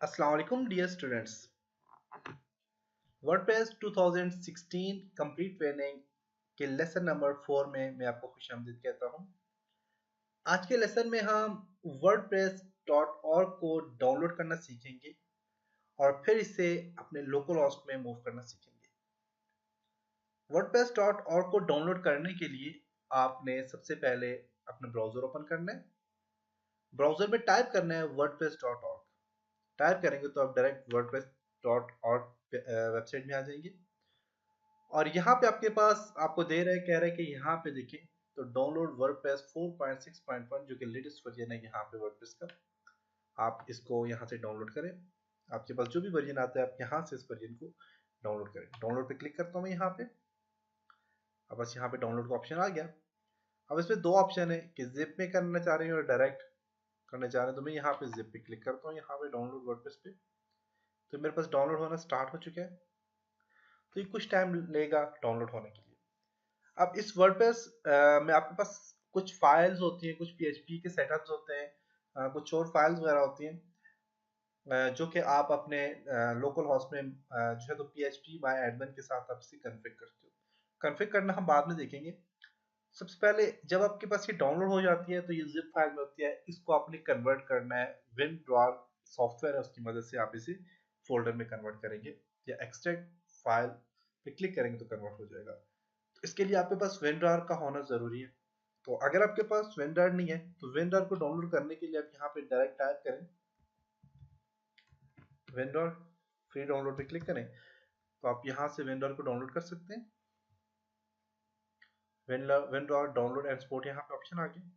अस्सलाम वालेकुम dear students. WordPress 2016 complete training के लेसन नंबर 4 में मैं आपको खुशामदीद कहता हूं। आज के लेसन में हम wordpress.org को डाउनलोड करना सीखेंगे और फिर इसे अपने लोकल होस्ट में मूव करना सीखेंगे। wordpress.org को डाउनलोड करने के लिए आपने सबसे पहले अपना ब्राउजर ओपन करना है। ब्राउजर में टाइप करना है wordpress.org। टाइप करेंगे तो आप डायरेक्ट wordpress.org वेबसाइट में आ जाएंगे और यहाँ पे आपके पास आपको दे रहा है, कह रहा है कि यहाँ पे देखें तो डाउनलोड वर्डप्रेस 4.6.1 जो कि लेटेस्ट वर्जन है यहाँ पे वर्डप्रेस का। आप इसको यहाँ से डाउनलोड करें। आपके पास जो भी वर्जन आता है आप यहाँ से इस वर्जन को डाउनलोड करें। डाउनलोड पे क्लिक करता हूँ मैं यहाँ पे। अब बस यहाँ पे डाउनलोड का ऑप्शन आ गया। अब इसमें दो ऑप्शन है कि जिप में करना चाह रहे हैं और डायरेक्ट करना चाह रहे हैं, तो मैं यहाँ पे जिप पे क्लिक करता हूँ। यहाँ पे डाउनलोड वर्डप्रेस पे तो मेरे पास डाउनलोड होना स्टार्ट हो चुका है। तो ये कुछ टाइम लेगा डाउनलोड होने के लिए। अब इस वर्डप्रेस में आपके पास कुछ फाइल्स होती हैं, कुछ पीएचपी के सेटअप्स होते हैं, कुछ और फाइल्स वगैरह होती हैं जो कि आप अपने लोकल होस्ट में जो है तो पीएचपी माय एडमिन के साथ आप इसे कॉन्फ़िग करते हो। कॉन्फ़िग करना हम बाद में देखेंगे। सबसे पहले जब आपके पास ये डाउनलोड हो जाती है तो ये जिप फाइल में होती है, इसको आपने कन्वर्ट करना है। विनड्रॉर सॉफ्टवेयर है, उसकी मदद से आप इसे फोल्डर में कन्वर्ट करेंगे या एक्सट्रैक्ट फाइल पे क्लिक करेंगे तो कन्वर्ट हो जाएगा। इसके लिए आपके पास WinRAR का होना जरूरी है। तो अगर आपके पास WinRAR नहीं है तो WinRAR को डाउनलोड करने के लिए आप यहाँ पे डायरेक्ट टाइप करें WinRAR, फ्री डाउनलोड पे क्लिक करें तो आप यहाँ से WinRAR को डाउनलोड कर सकते हैं। WinRAR डाउनलोड एंड एक्सपोर्ट यहाँ पे ऑप्शन आ गया,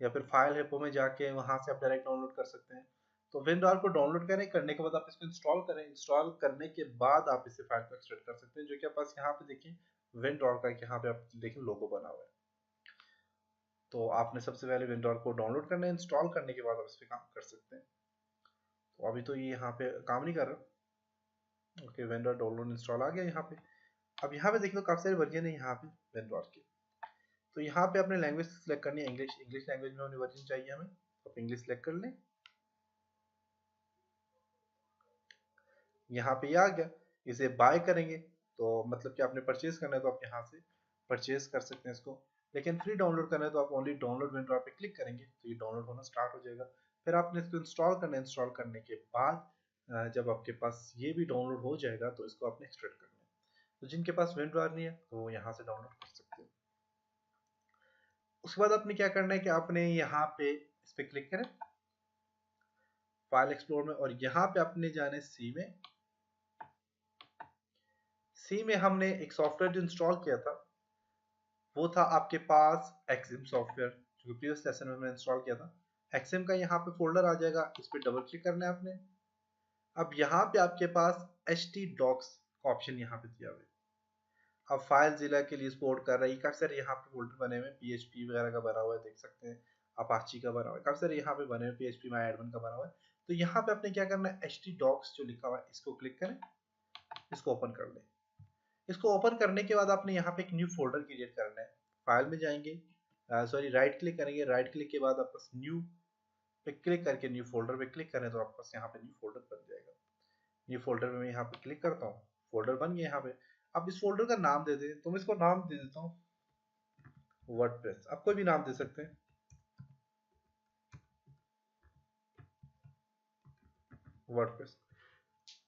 या फिर फाइल हेपो में जाके वहां से आप डायरेक्ट डाउनलोड कर सकते हैं। तो WinRAR को डाउनलोड करें, करने के बाद आप इसको इंस्टॉल करें। इंस्टॉल करने के बाद आप इसे फाइल को एक्सट्रैक्ट कर सकते हैं, जो कि आप पास यहाँ पे देखें WinRAR का यहाँ पे आप देखें लोगो बना हुआ है। तो आपने सबसे पहले विंडोर को डाउनलोड करना है, इंस्टॉल करने के बाद आप इस पे काम कर सकते हैं। तो अभी तो ये यहाँ पे काम नहीं कर रहा। ओके, विंडोर डाउनलोड इंस्टॉल आ गया यहाँ पे। अब यहाँ पे देखो काफी सारे वर्जन है यहाँ पे विंडोर के। तो यहाँ पे अपने लैंग्वेज सेलेक्ट करनी है, इंग्लिश। इंग्लिश लैंग्वेज में हमें वर्जन चाहिए हमें, तो आप इंग्लिश सेलेक्ट कर लें। यहाँ पे ये आ गया। इसे बाय करेंगे तो मतलब कि आपने परचेज करना है तो आप यहाँ से परचेज कर सकते हैं इसको। लेकिन फ्री डाउनलोड करना है तो आप ओनली डाउनलोड विंडो पे क्लिक करेंगे तो ये डाउनलोड होना स्टार्ट हो जाएगा। फिर आपने इसको इंस्टॉल करना है। इंस्टॉल करने के बाद जब आपके पास ये भी डाउनलोड हो जाएगा तो इसको आपने एक्सट्रैक्ट करना है। तो जिनके पास विंडो नहीं है तो वो यहाँ से डाउनलोड कर सकते हैं। उसके बाद आपने क्या करना है कि आपने यहाँ पे इस पे क्लिक करें फाइल एक्सप्लोर में, और यहाँ पे आपने जाना है सी में। सी में हमने एक सॉफ्टवेयर जो इंस्टॉल किया था वो था आपके पास एक्सिम सॉफ्टवेयर, जो प्रीवियस लेसन में मैंने इंस्टॉल किया था। एक्सिम का यहाँ पे फोल्डर आ जाएगा, इस पे डबल क्लिक करना है आपने। अब यहाँ पे आपके पास htdocs का ऑप्शन यहाँ पे दिया हुआ है। अब फाइल जिला के लिए सपोर्ट कर रहा है। काफी सारे यहाँ पे फोल्डर बने हुए हैं, PHP वगैरह का बना हुआ है, देख सकते हैं। अपाची का बना हुआ है, काफी सारे यहाँ पे बने हुए, PHP माय एडमिन का बना हुआ है। तो यहाँ पे आपने क्या करना है, htdocs जो लिखा हुआ है इसको क्लिक करें, इसको ओपन कर लें। इसको ओपन करने के बाद आपने यहाँ पे एक न्यू फोल्डर क्रिएट करना है। फाइल में जाएंगे, सॉरी राइट क्लिक करेंगे। राइट क्लिक के बाद आपका न्यू पे क्लिक करके न्यू फोल्डर पे क्लिक करें तो आपके पास यहाँ पे न्यू फोल्डर बन जाएगा। न्यू फोल्डर में मैं यहाँ पे क्लिक करता हूँ, फोल्डर बन गया यहाँ पे। अब इस फोल्डर का नाम दे दें, तो मैं इसको नाम दे देता हूँ वर्डप्रेस। आप कोई भी नाम दे सकते हैं, वर्डप्रेस।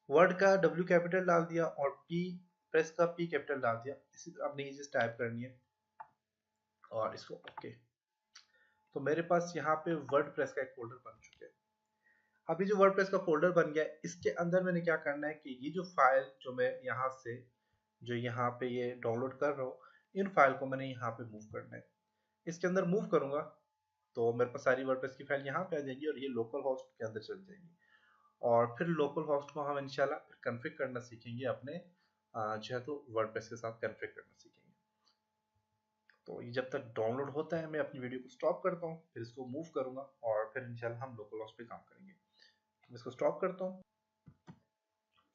वर्ड का W कैपिटल डाल दिया और P प्रेस का P कैपिटल डाल दिया। इसी तरह आपने ये चीज टाइप करनी है और इसको ओके। तो मेरे पास यहाँ पे वर्डप्रेस का एक फोल्डर बन चुका है। अभी जो वर्डप्रेस का फोल्डर बन गया है, इसके अंदर मैंने क्या करना है कि ये जो फाइल जो मैं यहाँ से जो यहाँ पे ये डाउनलोड कर रहा हूँ, इन फाइल को मैंने यहाँ पे मूव करना है। इसके अंदर मूव करूंगा तो मेरे पास सारी वर्डप्रेस की फाइल यहाँ पे आ जाएगी और ये लोकल होस्ट के अंदर चल जाएगी। और फिर लोकल होस्ट को हम इंशाल्लाह फिर कॉन्फ़िग करना सीखेंगे अपने जो है तो वर्डप्रेस के साथ कॉन्फ़िग करना सीखेंगे। तो ये जब तक डाउनलोड होता है मैं अपनी वीडियो को स्टॉप करता हूँ, फिर इसको मूव करूंगा और फिर इंशाल्लाह हम लोकल होस्ट पे काम करेंगे। तो इसको स्टॉप करता हूँ।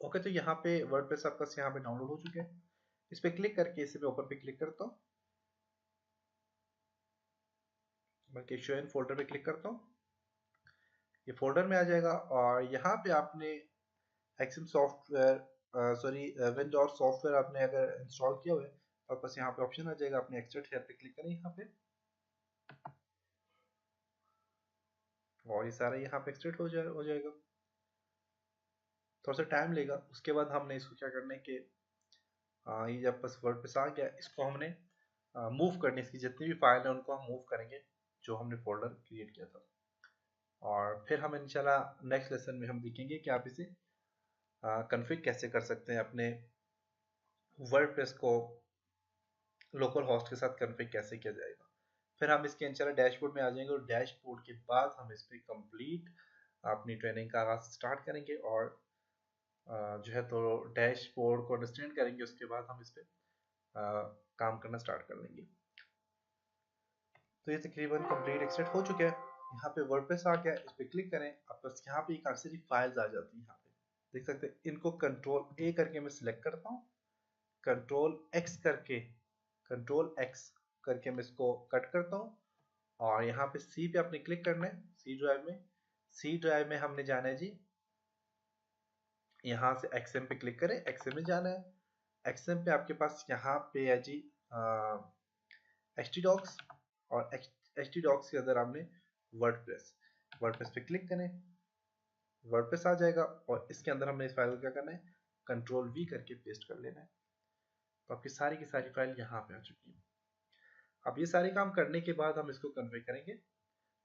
ओके, तो यहाँ पे वर्डप्रेस आपका यहाँ पे डाउनलोड हो चुके हैं। इस पे क्लिक करके इसे पे ओपन पे क्लिक करता हूँ, बल्कि शो इन फोल्डर पे क्लिक करता हूँ। ये फोल्डर में आ जाएगा और यहाँ पे आपने XM software sorry Windows software आपने अगर इंस्टॉल किया हुआ है तो बस यहाँ पे ऑप्शन आ जाएगा, आपने एक्सट्रैक्ट हेयर पे क्लिक करें यहाँ पे और ये सारा यहाँ पे एक्सट्रैक्ट हो जाएगा। थोड़ा सा टाइम लेगा, उसके बाद हमने इसको क्या करना है कि ये जब बस वर्डप्रेस आ गया इसको हमने मूव करनी, इसकी जितनी भी फाइल है उनको हम मूव करेंगे जो हमने फोल्डर क्रिएट किया था। और फिर हम इंशाल्लाह नेक्स्ट लेसन में हम देखेंगे कि आप इसे कन्फिग कैसे कर सकते हैं अपने वर्डप्रेस को लोकल होस्ट के साथ कन्फिग कैसे किया जाएगा। फिर हम इसके इंशाल्लाह डैशबोर्ड में आ जाएंगे और डैशबोर्ड के बाद हम इस पर कंप्लीट अपनी ट्रेनिंग का आगाज स्टार्ट करेंगे और जो है तो डैशबोर्ड को अंडरस्टैंड करेंगे, उसके बाद हम इस पर काम करना स्टार्ट कर देंगे। तो ये तकरीबन कंप्लीट एक्सट्रैक्ट हो चुका है। यहाँ पे वर्डप्रेस आ गया, इस पर क्लिक करें, अब बस यहाँ पे काफी सारी फाइल्स आ जाती हैं। यहाँ पे देख सकते हैं, इनको कंट्रोल ए करके मैं सिलेक्ट करता हूँ, कंट्रोल एक्स करके मैं इसको कट करता हूँ और यहाँ पे सी पे आपने क्लिक करना है। सी ड्राइव में हमने जाना है जी, यहाँ से एक्सएम पे क्लिक करें, एक्सएम में जाना है। एक्सएम पे आपके पास यहाँ पे है जी htdocs और htdocs के अंदर आपने वर्डप्रेस पे क्लिक करें, वर्डप्रेस आ जाएगा और इसके अंदर हमने इस फाइल को क्या करना है, कंट्रोल वी करके पेस्ट कर लेना है। तो आपकी सारी की सारी फाइल यहाँ पे आ चुकी है। अब ये सारे काम करने के बाद हम इसको कन्फिग करेंगे।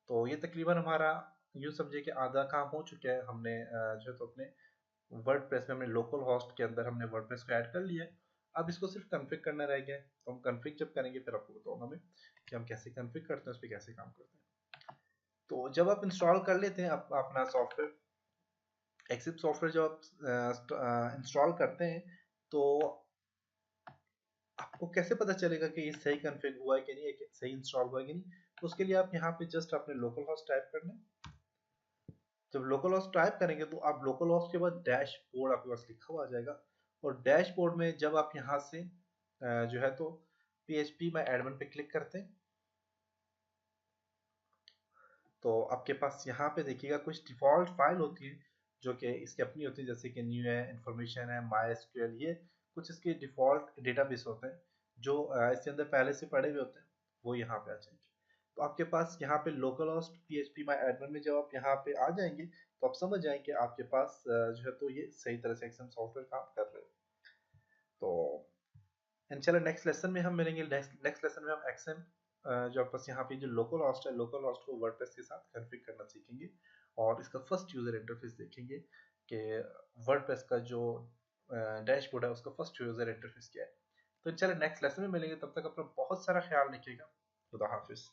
तो ये तकरीबन हमारा यूँ समझिए कि आधा काम हो चुका है। हमने जो है तो अपने वर्डप्रेस में हमने लोकल होस्ट के अंदर हमने वर्डप्रेस को ऐड कर लिया है। अब इसको सिर्फ कन्फिग करना रह गया है। तो हम कन्फिग जब करेंगे फिर आपको बताऊंगा मैं कि हम कैसे कन्फिग करते हैं, उस पर कैसे काम करते हैं। तो जब आप इंस्टॉल कर लेते हैं अपना सॉफ्टवेयर, एक्सिप सॉफ्टवेयर जब आप इंस्टॉल करते हैं तो आपको कैसे पता चलेगा कि ये सही कन्फिग हुआ है कि नहीं, सही इंस्टॉल हुआ है कि नहीं। तो उसके लिए आप यहाँ पे जस्ट अपने लोकल होस्ट टाइप कर लें। जब लोकल होस्ट टाइप करेंगे तो आप लोकल होस्ट के बाद डैशबोर्ड आपके पास लिखा हुआ आ जाएगा और डैशबोर्ड में जब आप यहाँ से जो है तो PHP माय एडमिन पे क्लिक करते हैं तो आपके पास यहाँ पे देखिएगा कुछ डिफॉल्ट फाइल होती है जो कि इसकी अपनी होती है, जैसे कि न्यू है, इंफॉर्मेशन है, MySQL, ये कुछ इसके डिफॉल्ट डेटाबेस होते हैं जो इसके अंदर पहले से पड़े हुए होते हैं, वो यहाँ पे आ जाएंगे। तो आपके पास यहाँ पे local host PHP my admin में जब आप यहाँ पे आ जाएंगे तो आप समझ जाएंगे आपके पास जो है तो ये सही तरह से एक्सएम सॉफ्टवेयर काम कर रहे हैं। तो इंशाल्लाह नेक्स्ट लेसन में हम मिलेंगे। नेक्स्ट लेसन में हम एक्सएम जो आपके पास यहाँ पे जो लोकल होस्ट है, लोकल होस्ट को वर्डप्रेस के साथ कॉन्फ़िगर करना सीखेंगे और इसका फर्स्ट यूजर इंटरफेस देखेंगे कि वर्डप्रेस का जो डैशबोर्ड है उसका फर्स्ट यूजर इंटरफेस क्या है। तो इंशाल्लाह नेक्स्ट लेसन में मिलेंगे, तब तक अपना बहुत सारा ख्याल रखिएगा। खुदा हाफिज।